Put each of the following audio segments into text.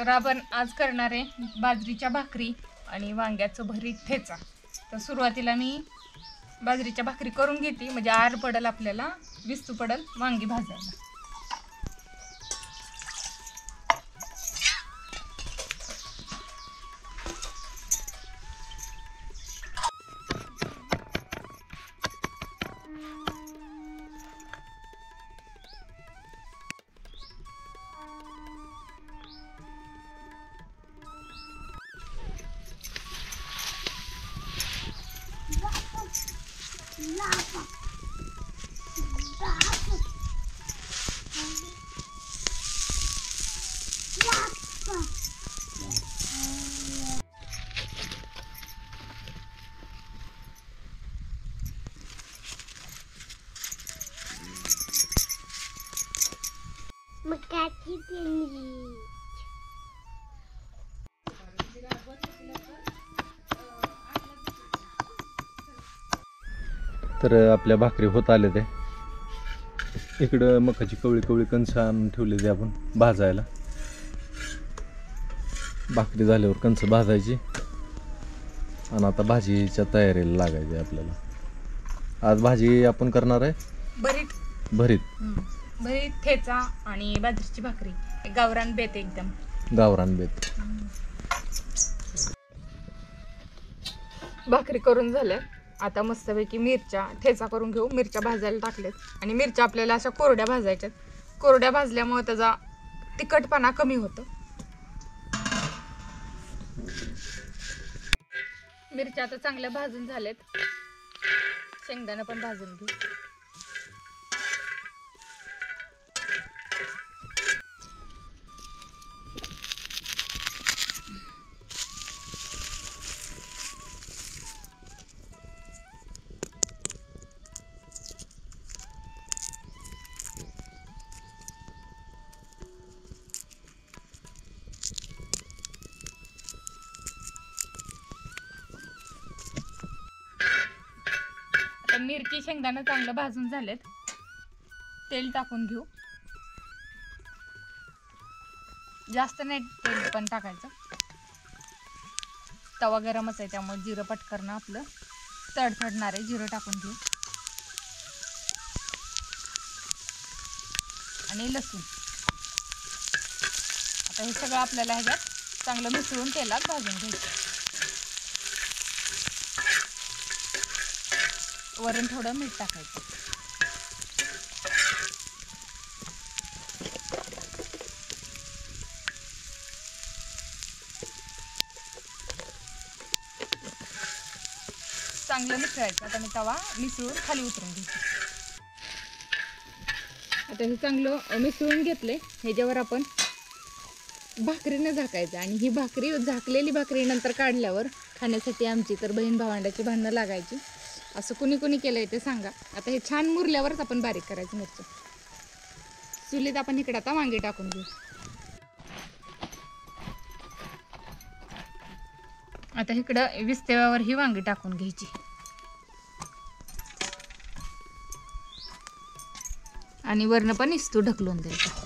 तर आपण आज करणार आहे बाजरीच्या भाकरी आणि वांग्याचं भरीत ठेचा। तर सुरुवातीला मी बाजरीच्या भाकरी करून घेते, म्हणजे आर पडल आपल्याला, विस्तू पडल वांगी भाजायला। तर आपल्या भाकरी होत आले ते इकडं मकाची कवळी कवळी कणसं आणून ठेवले ते आपण भाजायला। भाकरी झाल्यावर कणसं भाजायची आणि आता भाजीच्या तयारीला लागायची आपल्याला। आज भाजी आपण करणार आहे भरीत ठेचा आणि बाजरीची भाकरी, गावरान बेत, एकदम गावरान बेत। भाकरी करून झाल्या, आता मस्तपैकी मिरच्या ठेचा करून घेऊ। मिरच्या भाजायला टाकलेत आणि मिरच्या आपल्याला अशा कोरड्या भाजायच्यात। कोरड्या भाजल्यामुळे त्याचा तिखटपणा कमी होतो। मिरच्या आता चांगल्या भाजून झाल्यात, शेंगदाणा पण भाजून घेऊ। मिरची शेंगदाणा चांगलं भाजून झालेत, तेल टाकून घेऊ। जास्त नाही तेल पण टाकायचं, तवा गरमच आहे त्यामुळे जिरं पटकरणं आपलं तडतडणार आहे। जिरं टाकून घेऊ आणि लसूण। आता हे सगळं आपल्याला ह्याच्यात चांगलं मिसळून तेलात भाजून घ्यायचं। वरून थोडं मीठ टाकायचं। चांगलं मिसळायचं। आता मी तवा मिसळून खाली उतरून घेते। आता हे चांगलं मिसळून घेतले, ह्याच्यावर आपण भाकरीनं झाकायचं आणि ही भाकरी, झाकलेली भाकरी नंतर काढल्यावर खाण्यासाठी आमची तर बहीण भावंडाची भांडणं लागायची। असं कुणी कुणी केलंय ते सांगा। आता हे छान मुरल्यावरच आपण बारीक करायचं मिरची। चुलीत आपण इकडे आता वांगी टाकून घेऊ। आता इकडं विस्तेवर ही वांगी टाकून घ्यायची आणि वरनं पण इस्तू ढकलून द्यायचा।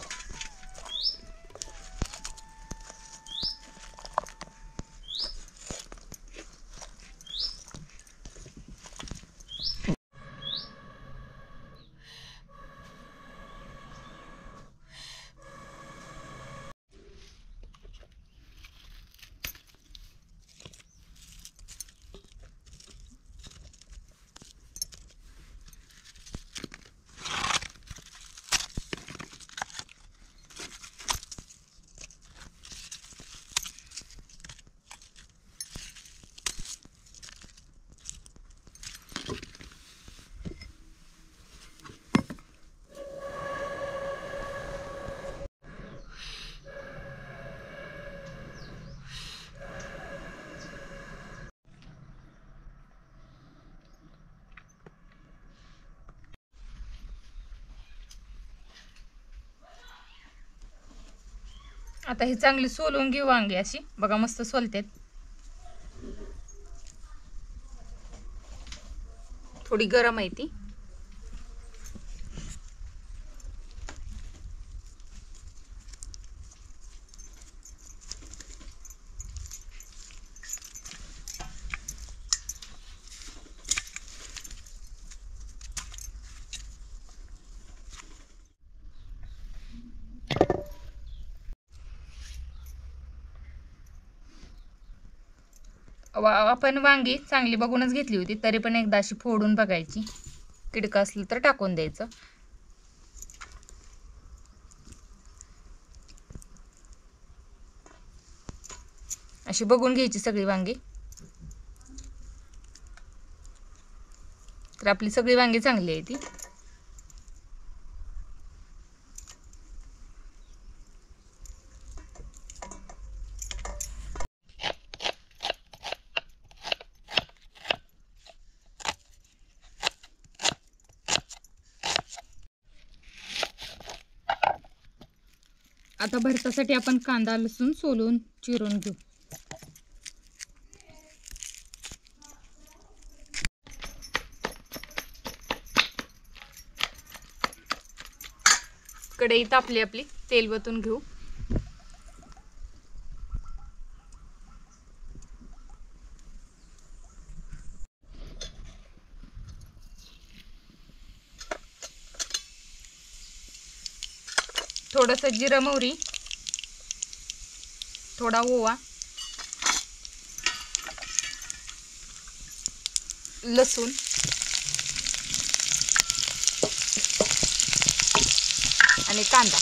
आता ही चांगली सोलून घेऊ वांगी, अशी बघा मस्त सोलतात। थोडी गरम आहे ती। आपण वांगी चांगली बघूनच घेतली होती, तरी पण एकदा अशी फोडून बघायची, किडकं असलं तर टाकून द्यायचं. अशी बघून घ्यायची सगळी वांगी. तर आपली सगळी वांगी चांगली आहे ती. आता भरतासाठी आपण कांदा लसूण सोलून चिरून घेऊ. कढई तापली आपली, तेल वतून घेऊ. थोडंसं जिरं मोहरी, थोडा ओवा, लसूण आणि कांदा.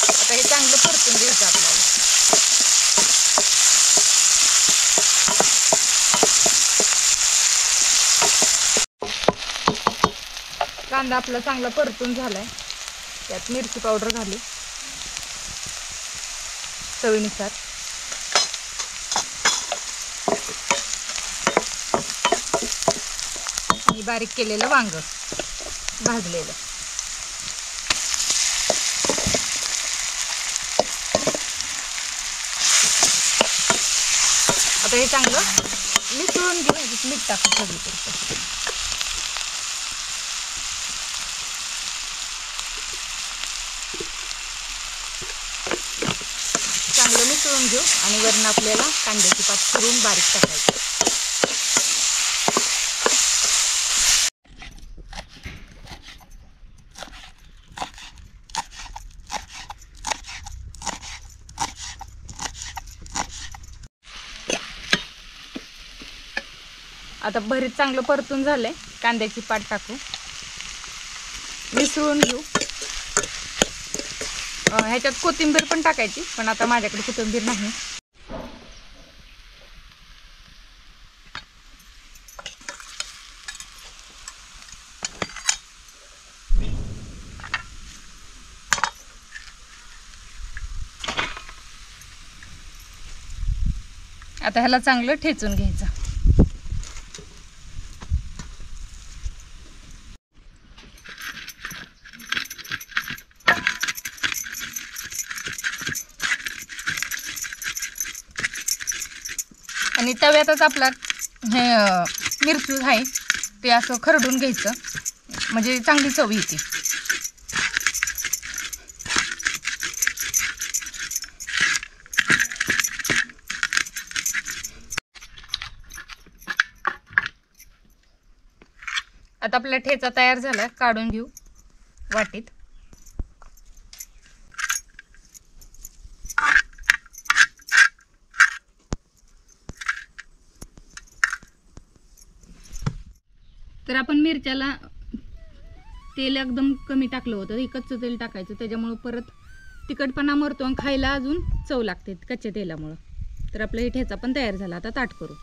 आता हे चांगलं परतून घ्यायचं आपल्याला. कांदा आपला चांगला परतून झालाय. त्यात मिरची पावडर घालू चवीनुसार. आणि बारीक केलेलं वांग भाजलेलं. आता हे चांगलं मिसळून घेऊ. मीठ टाकू सगळीकडे. चांगलं मिसळून घेऊ आणि वरून आपल्याला कांद्याची पात करून बारीक टाकायची. आता भरीत चांगलं परतून झालंय. कांद्याची पात टाकू, मिसळून घेऊ. ह्याच्यात कोथिंबीर पण टाकायची, पण आता माझ्याकडे कोथिंबीर नाही. आता ह्याला चांगलं ठेचून घ्यायचं. आणि तव्यातच आपला हे मिरची आहे ते असं खरडून घ्यायचं, म्हणजे चांगली चव येते. आता आपला ठेचा तयार झाला, काढून घेऊ वाटीत. तर आपण मिरच्याला तेल एकदम कमी टाकलं होतं, हे कच्चं तेल टाकायचं, त्याच्यामुळं परत तिखटपणा मरतो आणि खायला अजून चव लागते कच्च्या तेलामुळं. तर आपला हे ठेचा पण तयार झाला. आता ताट करू.